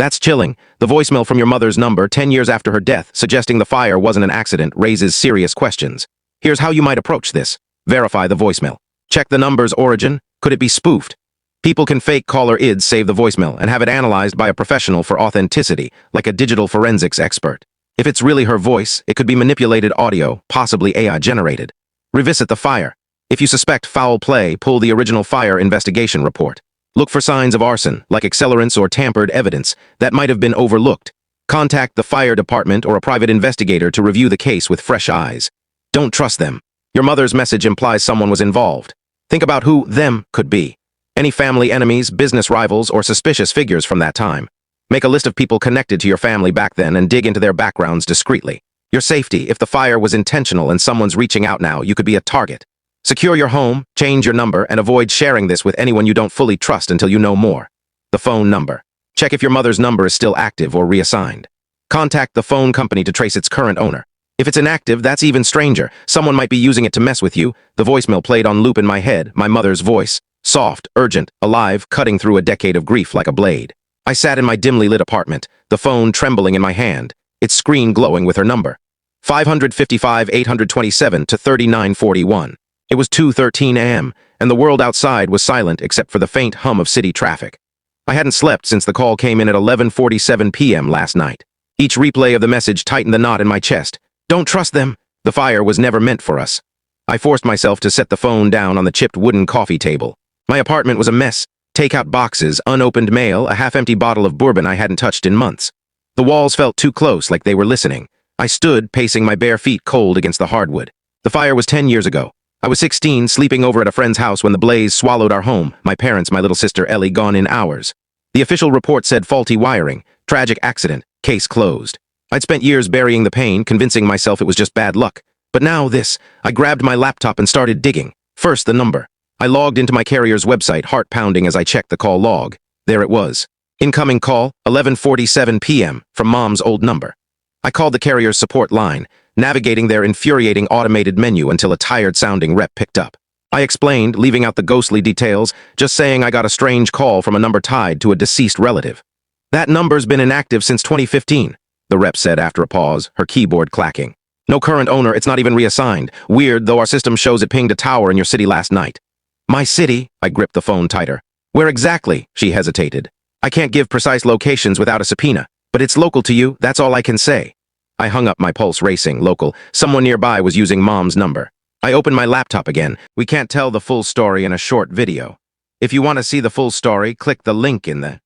That's chilling. The voicemail from your mother's number 10 years after her death, suggesting the fire wasn't an accident, raises serious questions. Here's how you might approach this. Verify the voicemail. Check the number's origin. Could it be spoofed? People can fake caller IDs, save the voicemail, and have it analyzed by a professional for authenticity, like a digital forensics expert. If it's really her voice, it could be manipulated audio, possibly AI generated. Revisit the fire. If you suspect foul play, pull the original fire investigation report. Look for signs of arson, like accelerants or tampered evidence, that might have been overlooked. Contact the fire department or a private investigator to review the case with fresh eyes. Don't trust them. Your mother's message implies someone was involved. Think about who them could be. Any family enemies, business rivals, or suspicious figures from that time. Make a list of people connected to your family back then and dig into their backgrounds discreetly. Your safety: if the fire was intentional and someone's reaching out now, you could be a target. Secure your home, change your number, and avoid sharing this with anyone you don't fully trust until you know more. The phone number. Check if your mother's number is still active or reassigned. Contact the phone company to trace its current owner. If it's inactive, that's even stranger. Someone might be using it to mess with you. The voicemail played on loop in my head, my mother's voice. Soft, urgent, alive, cutting through a decade of grief like a blade. I sat in my dimly lit apartment, the phone trembling in my hand, its screen glowing with her number. 555-827 to 3941. It was 2:13 a.m., and the world outside was silent except for the faint hum of city traffic. I hadn't slept since the call came in at 11:47 p.m. last night. Each replay of the message tightened the knot in my chest. Don't trust them. The fire was never meant for us. I forced myself to set the phone down on the chipped wooden coffee table. My apartment was a mess. Takeout boxes, unopened mail, a half-empty bottle of bourbon I hadn't touched in months. The walls felt too close, like they were listening. I stood, pacing my bare feet cold against the hardwood. The fire was 10 years ago. I was 16, sleeping over at a friend's house when the blaze swallowed our home, my parents, my little sister Ellie, gone in hours. The official report said faulty wiring, tragic accident, case closed. I'd spent years burying the pain, convincing myself it was just bad luck. But now this. I grabbed my laptop and started digging. First, the number. I logged into my carrier's website, heart pounding as I checked the call log. There it was. Incoming call, 11:47 p.m., from Mom's old number. I called the carrier's support line, navigating their infuriating automated menu until a tired-sounding rep picked up. I explained, leaving out the ghostly details, just saying I got a strange call from a number tied to a deceased relative. That number's been inactive since 2015, the rep said after a pause, her keyboard clacking. No current owner, it's not even reassigned. Weird, though our system shows it pinged a tower in your city last night. My city? I gripped the phone tighter. Where exactly? She hesitated. I can't give precise locations without a subpoena, but it's local to you, that's all I can say. I hung up, my pulse racing. Local. Someone nearby was using Mom's number. I opened my laptop again. We can't tell the full story in a short video. If you want to see the full story, click the link in the